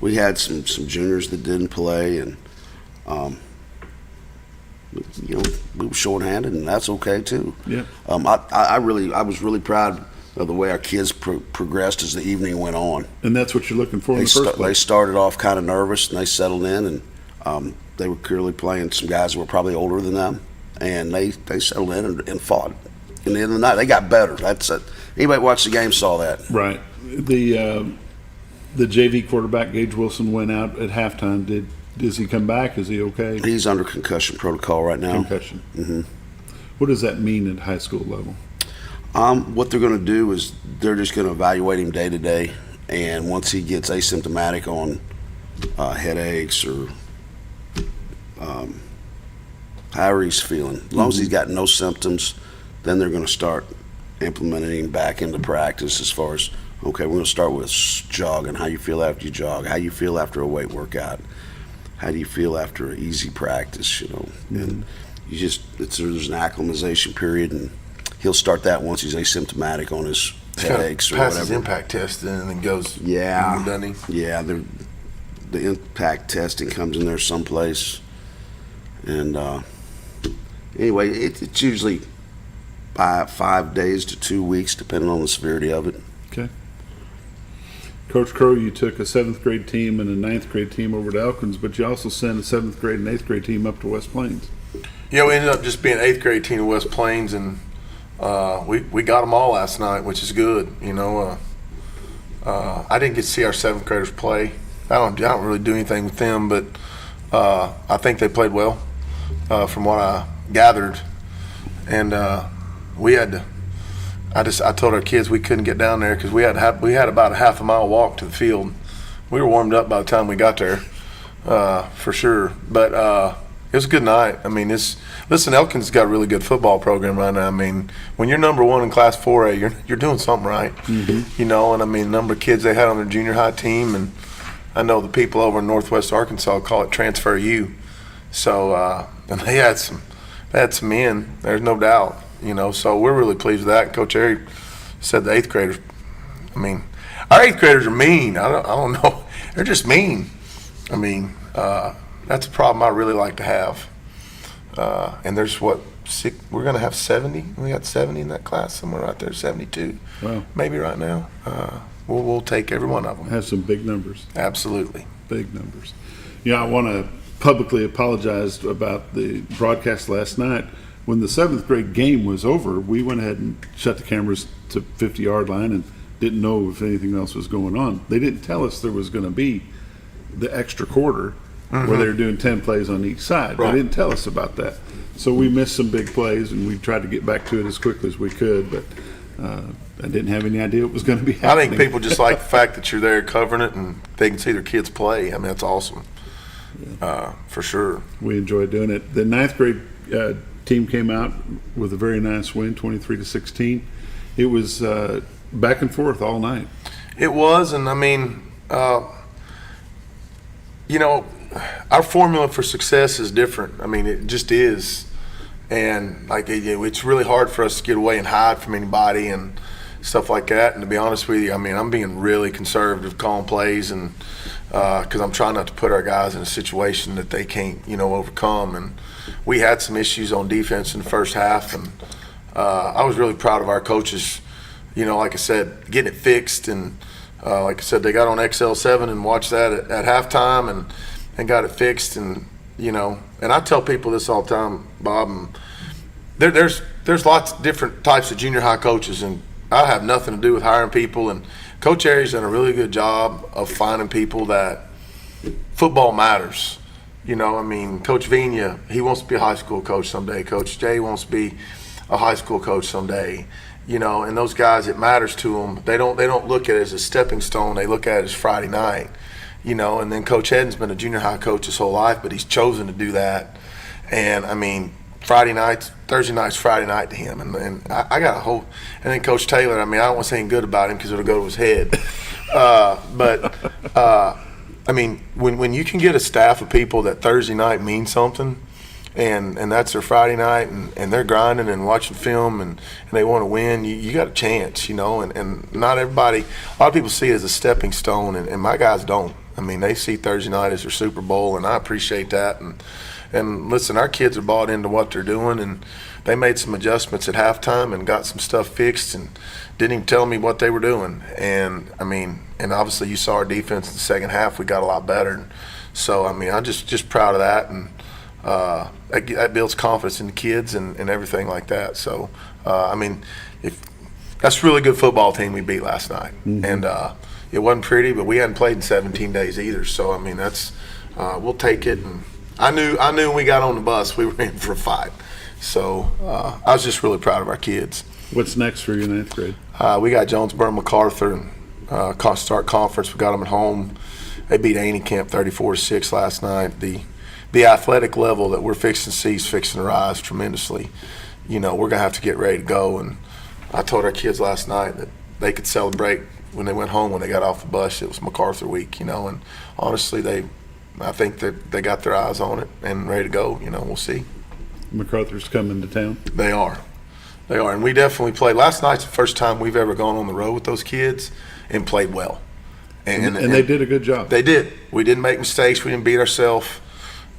we had some juniors that didn't play, and we were shorthanded, and that's okay too. Yeah. I was really proud of the way our kids progressed as the evening went on. And that's what you're looking for in the first place. They started off kind of nervous, and they settled in, and they were clearly playing some guys that were probably older than them, and they settled in and fought. In the end of the night, they got better. Anybody who watched the game saw that. Right. The JV quarterback, Gage Wilson, went out at halftime. Does he come back? Is he okay? He's under concussion protocol right now. Concussion. Mm-hmm. What does that mean at high school level? What they're going to do is they're just going to evaluate him day to day, and once he gets asymptomatic on headaches or however he's feeling, as long as he's got no symptoms, then they're going to start implementing him back into practice as far as, okay, we're going to start with jogging, how you feel after you jog, how you feel after a weight workout, how do you feel after an easy practice, and there's an acclimatization period, and he'll start that once he's asymptomatic on his headaches or whatever. Passes impact testing and then goes. Yeah. Done. Yeah. The impact testing comes in there someplace, and anyway, it's usually 5 days to 2 weeks, depending on the severity of it. Okay. Coach Crow, you took a 7th grade team and a 9th grade team over to Elkins, but you also sent a 7th grade and 8th grade team up to West Plains. Yeah, we ended up just being 8th grade team of West Plains, and we got them all last night, which is good. I didn't get to see our 7th graders play. I don't really do anything with them, but I think they played well from what I gathered. And we had to. I told our kids we couldn't get down there because we had about a half a mile walk to the field. We were warmed up by the time we got there, for sure. But It was a good night. I mean, listen, Elkins got a really good football program right now. I mean, when you're number one in Class 4A, you're doing something right. You know, and I mean, the number of kids they had on their junior high team, and I know the people over in Northwest Arkansas call it Transfer U. So, and they had some men. There's no doubt. You know, so we're really pleased with that. And Coach Airy said the 8th graders. I mean, our 8th graders are mean. I don't know. They're just mean. I mean, that's a problem I really like to have. And there's we're going to have 70. We got 70 in that class, somewhere right there, 72. Wow. Maybe right now. We'll take every one of them. Have some big numbers. Absolutely. Big numbers. Yeah, I want to publicly apologize about the broadcast last night. When the 7th grade game was over, we went ahead and shut the cameras to 50-yard line and didn't know if anything else was going on. They didn't tell us there was going to be the extra quarter where they were doing 10 plays on each side. Right. They didn't tell us about that. So we missed some big plays, and we tried to get back to it as quickly as we could, but I didn't have any idea it was going to be happening. I think people just like the fact that you're there covering it and they can see their kids play. I mean, that's awesome. For sure. We enjoyed doing it. The 9th grade team came out with a very nice win, 23-16. It was back and forth all night. It was, and I mean, you know, our formula for success is different. I mean, it just is. And like, it's really hard for us to get away and hide from anybody and stuff like that. And to be honest with you, I mean, I'm being really conservative calling plays, and because I'm trying not to put our guys in a situation that they can't, you know, overcome. And we had some issues on defense in the first half, and I was really proud of our coaches. You know, like I said, getting it fixed, and like I said, they got on XL7 and watched that at halftime and got it fixed. And you know, and I tell people this all the time, Bob. And there's lots of different types of junior high coaches, and I have nothing to do with hiring people. And Coach Airy's done a really good job of finding people that football matters. You know, I mean, Coach Vigna, he wants to be a high school coach someday. Coach Jay wants to be a high school coach someday. You know, and those guys, it matters to them. They don't look at it as a stepping stone. They look at it as Friday night. You know, and then Coach Hedden's been a junior high coach his whole life, but he's chosen to do that. And I mean, Thursday night's Friday night to him. And I got a whole, and then Coach Taylor, I mean, I don't want to say anything good about him because it'll go to his head. I mean, when you can get a staff of people that Thursday night means something, and that's their Friday night, and they're grinding and watching film, and they want to win, you got a chance, you know. And not everybody, a lot of people see it as a stepping stone, and my guys don't. I mean, they see Thursday night as their Super Bowl, and I appreciate that. And listen, our kids are bought into what they're doing, and they made some adjustments at halftime and got some stuff fixed and didn't even tell me what they were doing. And I mean, and obviously you saw our defense in the second half, we got a lot better. So, I mean, I'm just proud of that, and that builds confidence in the kids and everything like that. So, I mean, that's a really good football team we beat last night. And it wasn't pretty, but we hadn't played in 17 days either. So, I mean, that's we'll take it. And I knew when we got on the bus we were in for a fight. So I was just really proud of our kids. What's next for your 9th grade? We got Jonesboro and MacArthur and start conference. We got them at home. They beat Camp 34-6 last night. The athletic level that we're fixing to see is fixing to rise tremendously. You know, we're going to have to get ready to go. And I told our kids last night that they could celebrate when they went home, when they got off the bus. It was MacArthur week, you know, and honestly, I think that they got their eyes on it and ready to go. You know, we'll see. MacArthur's coming to town. They are, and we definitely played. Last night's the first time we've ever gone on the road with those kids and played well. And they did a good job. They did. We didn't make mistakes. We didn't beat ourselves.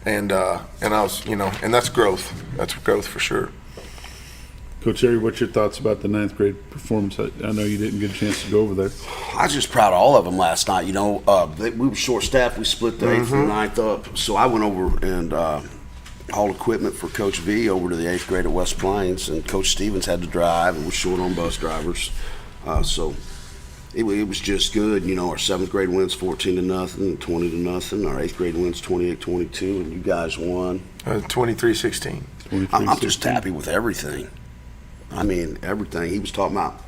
And I was, you know, and that's growth. That's growth for sure. Coach Airy, what's your thoughts about the 9th grade performance? I know you didn't get a chance to go over there. I was just proud of all of them last night. You know, we were short-staffed. We split the 8th and 9th up. So I went over and hauled equipment for Coach V over to the 8th grade at West Plains, and Coach Stevens had to drive, and we're short on bus drivers. So it was just good. You know, our 7th grade wins 14-0, 20-0. Our 8th grade wins 28-22, and you guys won 23-16. I'm just happy with everything. I mean, everything. He was talking about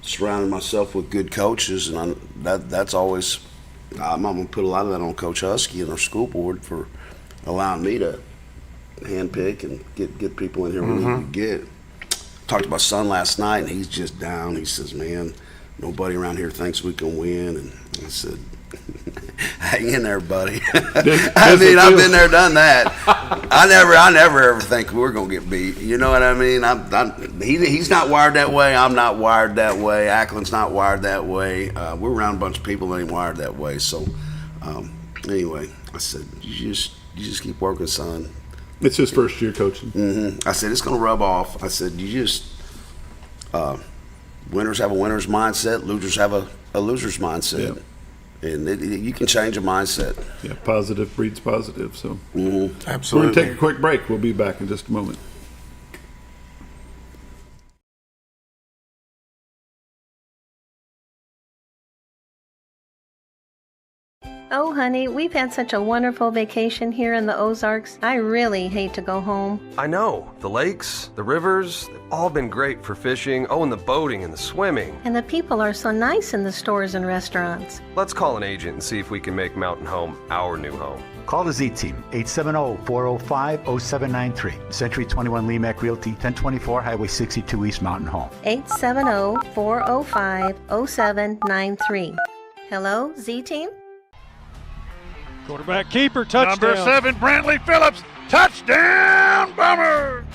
surrounding myself with good coaches, and that's always, I'm going to put a lot of that on Coach Husky and our school board for allowing me to handpick and get people in here we need to get. Talked to my son last night, and he's just down. He says, man, nobody around here thinks we can win. And I said, hang in there, buddy. I mean, I've been there, done that. I never ever think we're going to get beat. You know what I mean? He's not wired that way. I'm not wired that way. Ackland's not wired that way. We're around a bunch of people that ain't wired that way. So, anyway, I said, you just keep working, son. It's his first year coaching. I said, it's going to rub off. I said, you just, winners have a winner's mindset, losers have a loser's mindset. Yeah. And you can change a mindset. Yeah, positive breeds positive. So, Absolutely. We're going to take a quick break. We'll be back in just a moment. Oh, honey, we've had such a wonderful vacation here in the Ozarks. I really hate to go home. I know. The lakes, the rivers, they've all been great for fishing. Oh, and the boating and the swimming. And the people are so nice in the stores and restaurants. Let's call an agent and see if we can make Mountain Home our new home. Call the Z-Team, 870-405-0793. Century 21 LeMac Realty, 1024 Highway 62 East Mountain Home. 870-405-0793. Hello, Z-Team? Quarterback keeper, touchdown. Number 7, Brantley Phillips, touchdown, Bomber.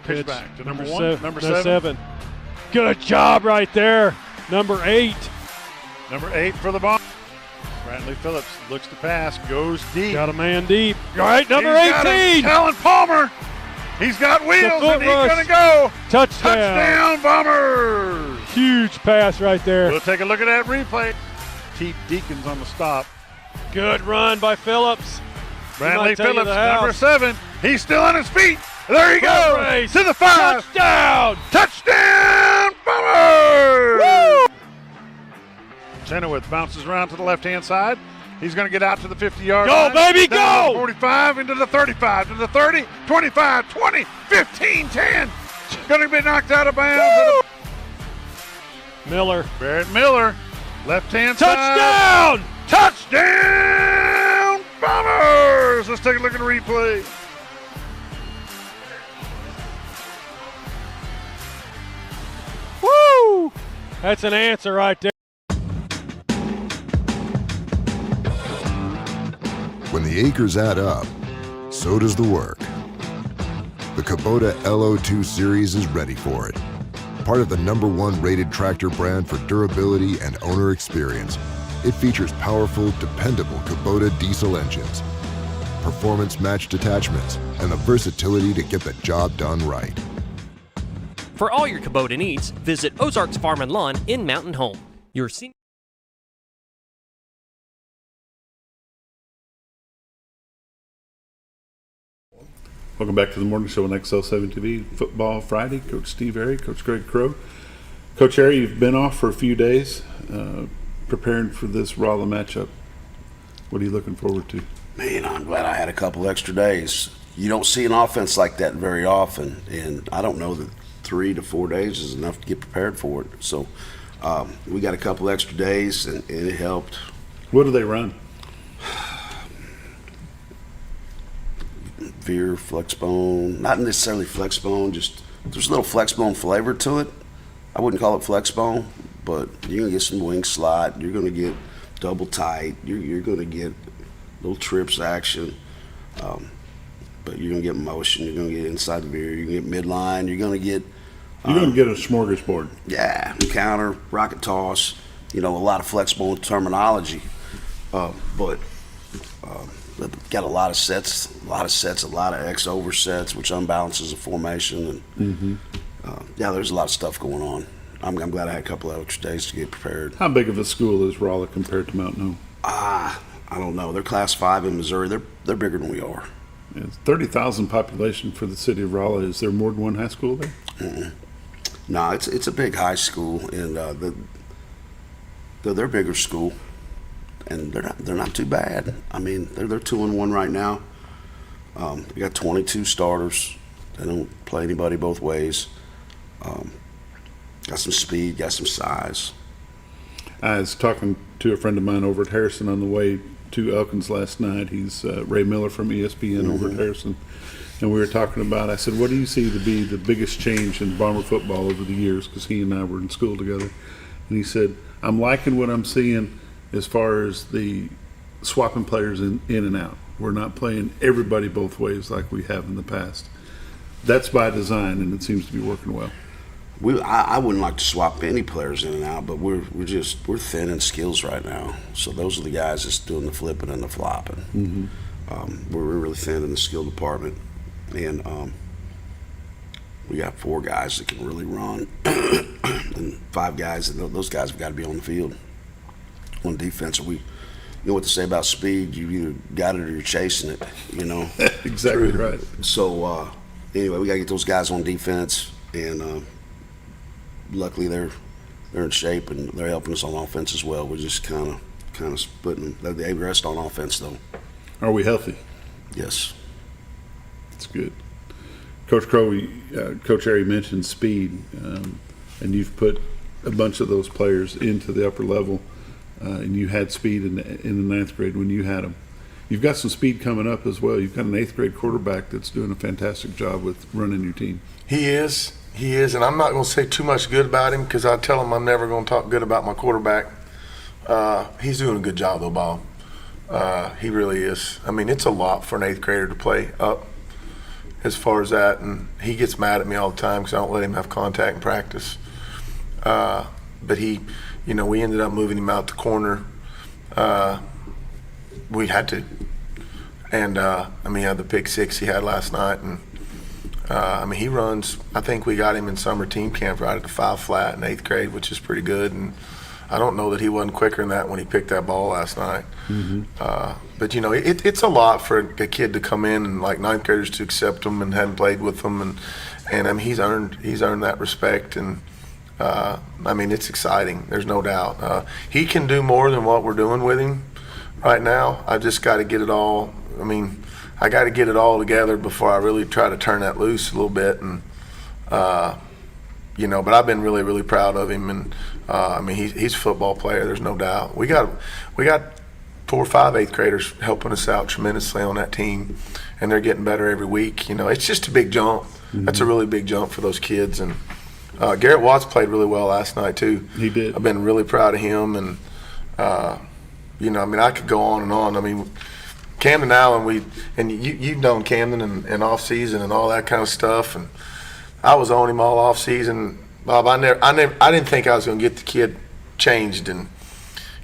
Pitch back to number 1, number 7. Good job right there. Number 8. Number 8 for the bomb. Brantley Phillips looks to pass, goes deep. Got a man deep. All right, number 18. Alan Palmer. He's got wheels and he's going to go. Touchdown. Touchdown, Bombers. Huge pass right there. We'll take a look at that replay. T. Deacons on the stop. Good run by Phillips. Brantley Phillips, number 7. He's still on his feet. There he goes. To the 5. Touchdown. Touchdown, Bombers. Woo! Chenoweth bounces around to the left-hand side. He's going to get out to the 50-yard line. Go, baby, go! 45 into the 35, to the 30, 25, 20, 15, 10. Going to be knocked out of bounds. Miller. Barrett Miller, left-hand side. Touchdown, Bombers! Let's take a look at the replay. Woo! That's an answer right there. When the acres add up, so does the work. The Kubota LO2 series is ready for it. Part of the #1 rated tractor brand for durability and owner experience, it features powerful, dependable Kubota diesel engines, performance-matched attachments, and the versatility to get the job done right. For all your Kubota needs, visit Ozarks Farm and Lawn in Mountain Home. Your senior Welcome back to the morning show on XL7-TV Football Friday. Coach Steve Airy, Coach Greg Crow. Coach Airy, you've been off for a few days preparing for this Rolla matchup. What are you looking forward to? Man, I'm glad I had a couple extra days. You don't see an offense like that very often, and I don't know that 3 to 4 days is enough to get prepared for it. So we got a couple extra days, and it helped. What do they run? Veer, flexbone, not necessarily flexbone, just there's a little flexbone flavor to it. I wouldn't call it flexbone, but you're going to get some wing slot, you're going to get double tight, you're going to get little trips action, but you're going to get motion, you're going to get inside the veer, you're going to get midline, you're going to get... You're going to get a smorgasbord. Yeah, counter, rocket toss, a lot of flexbone terminology, but got a lot of sets, a lot of X over sets, which unbalances the formation, and there's a lot of stuff going on. I'm glad I had a couple of extra days to get prepared. How big of a school is Rolla compared to Mountain Home? I don't know. They're Class 5 in Missouri. They're bigger than we are. Yeah, 30,000 population for the city of Rolla. Is there more than one high school there? No, it's a big high school, and they're a bigger school. And they're not too bad. I mean, they're 2-1 right now. They got 22 starters. They don't play anybody both ways. Got some speed, got some size. I was talking to a friend of mine over at Harrison on the way to Elkins last night. He's Ray Miller from ESPN over at Harrison. and we were talking about, I said, what do you see to be the biggest change in Bomber football over the years? Because he and I were in school together. And he said, I'm liking what I'm seeing as far as the swapping players in and out. We're not playing everybody both ways like we have in the past. That's by design, and it seems to be working well. I wouldn't like to swap any players in and out, but we're thin in skills right now. So those are the guys that's doing the flipping and the flopping. We're really thin in the skill department, and we got 4 guys that can really run, and 5 guys, and those guys have got to be on the field. On defense, you know what to say about speed. You either got it or you're chasing it. You know. Exactly right. So anyway, we got to get those guys on defense, and luckily they're in shape and they're helping us on offense as well. We're just kind of splitting them. They rest on offense though. Are we healthy? Yes. That's good. Coach Crowe, Coach Harry mentioned speed, and you've put a bunch of those players into the upper level, and you had speed in the 9th grade when you had them. You've got some speed coming up as well. You've got an 8th grade quarterback that's doing a fantastic job with running your team. He is, and I'm not going to say too much good about him because I tell him I'm never going to talk good about my quarterback. He's doing a good job though, Bob. He really is. I mean, it's a lot for an 8th grader to play up as far as that, and he gets mad at me all the time because I don't let him have contact in practice. But he, we ended up moving him out the corner. We had to. And, he had the pick 6 he had last night. And, he runs, I think we got him in summer team camp right at the 5 flat in 8th grade, which is pretty good. And I don't know that he wasn't quicker than that when he picked that ball last night. But, it's a lot for a kid to come in and, like, 9th graders to accept him and hadn't played with them. And he's earned that respect. And, it's exciting. There's no doubt. He can do more than what we're doing with him right now. I just got to get it all. I got to get it all together before I really try to turn that loose a little bit. And, but I've been really, really proud of him. And, he's a football player. There's no doubt. We got 4 or 5 8th graders helping us out tremendously on that team, and they're getting better every week. It's just a big jump. That's a really big jump for those kids. And Garrett Watts played really well last night too. He did. I've been really proud of him. And, I could go on and on. Camden Allen, you've known Camden and off season and all that kind of stuff, and I was on him all off season. Bob, I didn't think I was going to get the kid changed, and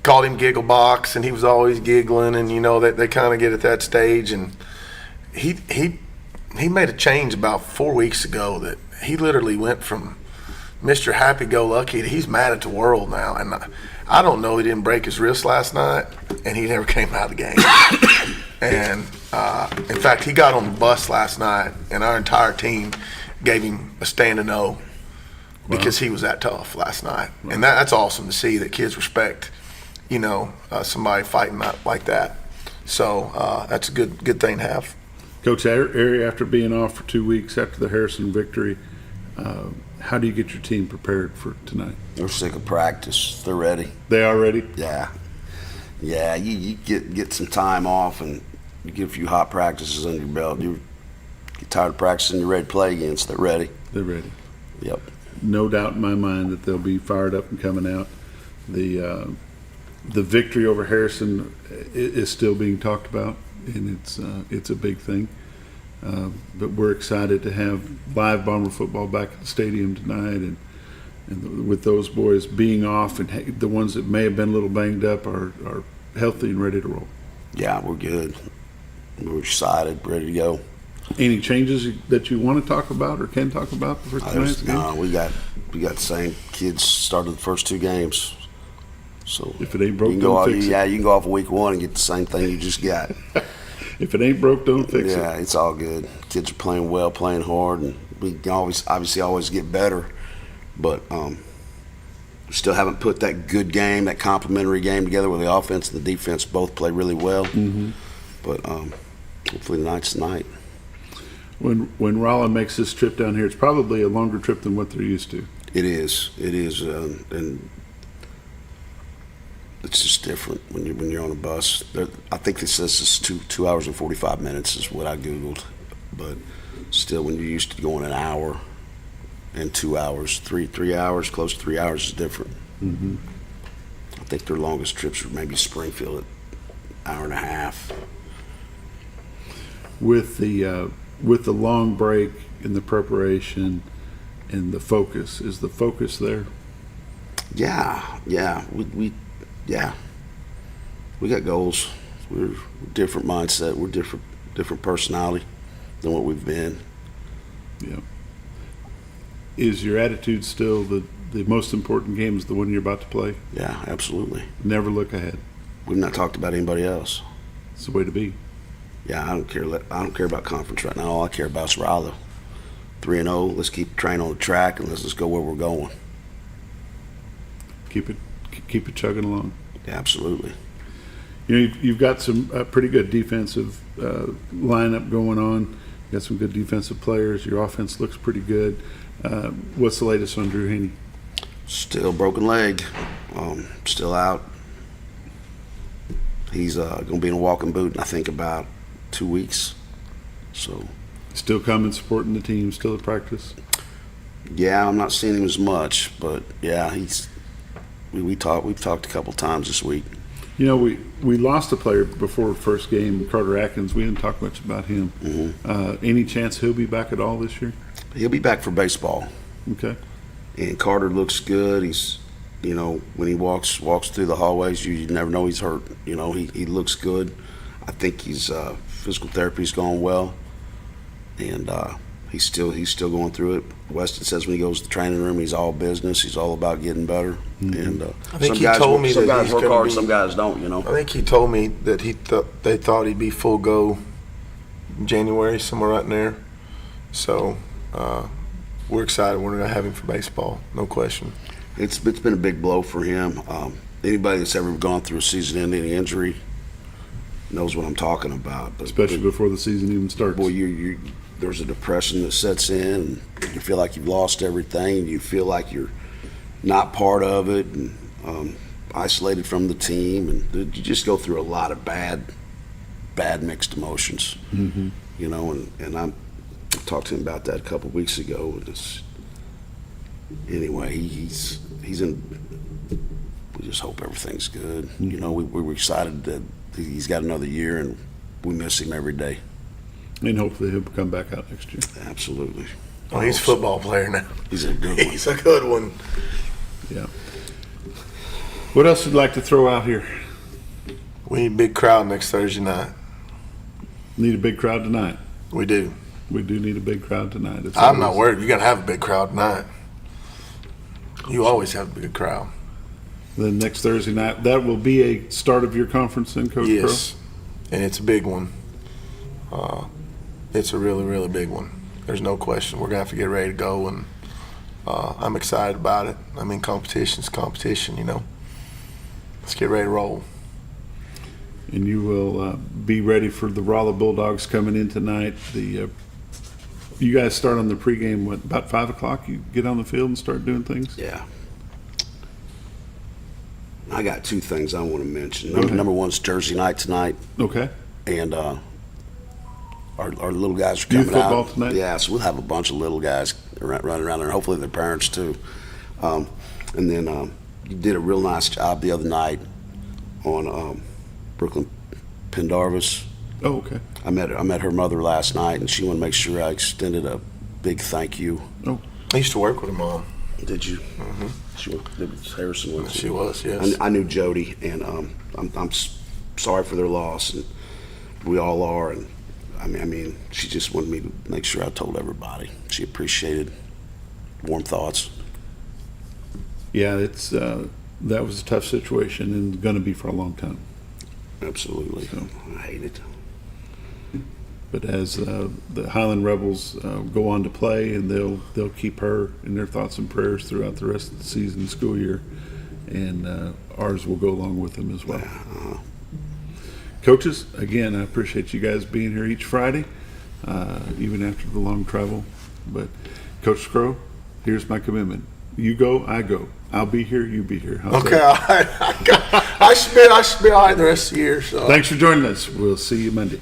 called him Giggle Box, and he was always giggling, and they kind of get at that stage, and he made a change about 4 weeks ago that he literally went from Mr. Happy-Go-Lucky to he's mad at the world now, and I don't know he didn't break his wrist last night, and he never came out of the game. And in fact, he got on the bus last night, and our entire team gave him a standing O because he was that tough last night. And that's awesome to see that kids respect, somebody fighting like that. So that's a good thing to have. Coach Harry, after being off for 2 weeks after the Harrison victory, how do you get your team prepared for tonight? They're sick of practice. They're ready. They are ready? Yeah. You get some time off and you get a few hot practices under your belt. You get tired of practicing, you're ready to play again, so they're ready. They're ready. Yep. No doubt in my mind that they'll be fired up and coming out. The victory over Harrison is still being talked about, and it's a big thing. But we're excited to have live Bomber football back at the stadium tonight, and with those boys being off, and the ones that may have been a little banged up are healthy and ready to roll. Yeah, we're good. We're excited, ready to go. Any changes that you want to talk about or can talk about for tonight's game? No, we got the same kids started the first 2 games. So if it ain't broke, don't fix it. Yeah, you can go off week 1 and get the same thing you just got. If it ain't broke, don't fix it. Yeah, it's all good. Kids are playing well, playing hard, and we can always get better. But we still haven't put that good game, that complementary game together where the offense and the defense both play really well. But hopefully tonight's the night. When Rollin makes this trip down here, it's probably a longer trip than what they're used to. It is, and it's just different when you're on a bus. I think this says it's 2 hours and 45 minutes is what I Googled, but Still, when you're used to going an hour and 2 hours, 3 hours, close to 3 hours is different. Mm-hmm. I think their longest trips were maybe Springfield at hour and a half. With the long break and the preparation and the focus, is the focus there? Yeah. We got goals. We're different mindset. We're different personality than what we've been. Yeah. Is your attitude still the most important game is the one you're about to play? Yeah, absolutely. Never look ahead. We've not talked about anybody else. It's the way to be. Yeah, I don't care about conference right now. All I care about is Raleigh. 3-0. Let's keep the train on the track and let's just go where we're going. Keep it chugging along. Yeah, absolutely. You know, you've got some pretty good defensive lineup going on. You got some good defensive players. Your offense looks pretty good. What's the latest on Drew Haney? Still broken leg. Still out. He's going to be in a walking boot in I think about 2 weeks. So. Still coming, supporting the team. Still at practice. Yeah, I'm not seeing him as much, but yeah, we've talked a couple times this week. You know, we lost a player before the first game, Carter Atkins. We didn't talk much about him. Mm-hmm. Any chance he'll be back at all this year? He'll be back for baseball. Okay. And Carter looks good. He's, you know, when he walks through the hallways, you never know he's hurt. You know, he looks good. I think his physical therapy's going well, and he's still going through it. Weston says when he goes to the training room, he's all business. He's all about getting better. Mm-hmm. And I think he told me some that guys he's work gonna hard, be, some guys don't. You know. I think he told me that they thought he'd be full go in January, somewhere right in there. So we're excited. We're going to have him for baseball, no question. It's been a big blow for him. Anybody that's ever gone through a season-ending injury knows what I'm talking about. Especially before the season even starts. Boy, there's a depression that sets in, and you feel like you've lost everything. You feel like you're not part of it, and isolated from the team, and you just go through a lot of bad mixed emotions. Mm-hmm. You know, and I talked to him about that a couple of weeks ago. And anyway, he's in. We just hope everything's good. Mm-hmm. You know, we're excited that he's got another year, and we miss him every day. And hopefully he'll come back out next year. Absolutely. Oh, he's a football player now. He's a good one. He's a good one. Yeah. What else would you like to throw out here? We need a big crowd next Thursday night. Need a big crowd tonight. We do. We do need a big crowd tonight. I'm not worried. You're going to have a big crowd tonight. You always have a big crowd. Then next Thursday night, that will be a start of your conference then, Coach Yes, and it's a big one. It's a really, really big one. There's no question. We're going to have to get ready to go, and I'm excited about it. I mean, competition's competition, you know. Let's get ready to roll. And you will be ready for the Raleigh Bulldogs coming in tonight. You guys start on the pregame, about 5 o'clock? You get on the field and start doing things? Yeah. I got two things I want to mention. Okay. Number one's Jersey night tonight. Okay. And our little guys are coming Youth football out tonight? Yeah, so we'll have a bunch of little guys running around there, and hopefully their parents too. And then you did a real nice job the other night on Brooklyn Pendarvis. Oh, okay. I met her mother last night, and she wanted to make sure I extended a big thank you. Oh, I used to work with her mom. Did you? Mm-hmm. It was Harrison, wasn't She was, yes. I knew Jody, and I'm sorry for their loss, and we all are. And I mean, she just wanted me to make sure I told everybody. She appreciated warm thoughts. Yeah, it's that was a tough situation and going to be for a long time. Absolutely. So, I hate it. But as the Highland Rebels go on to play, and they'll keep her in their thoughts and prayers throughout the rest of the season, school year, and ours will go along with them as well. Coaches, again, I appreciate you guys being here each Friday, even after the long travel. But Coach Scrow, here's my commitment: you go, I go. I'll be here, you be here. How's Okay, that? all right. I should be all right the rest of the year. So. Thanks for joining us. We'll see you Monday.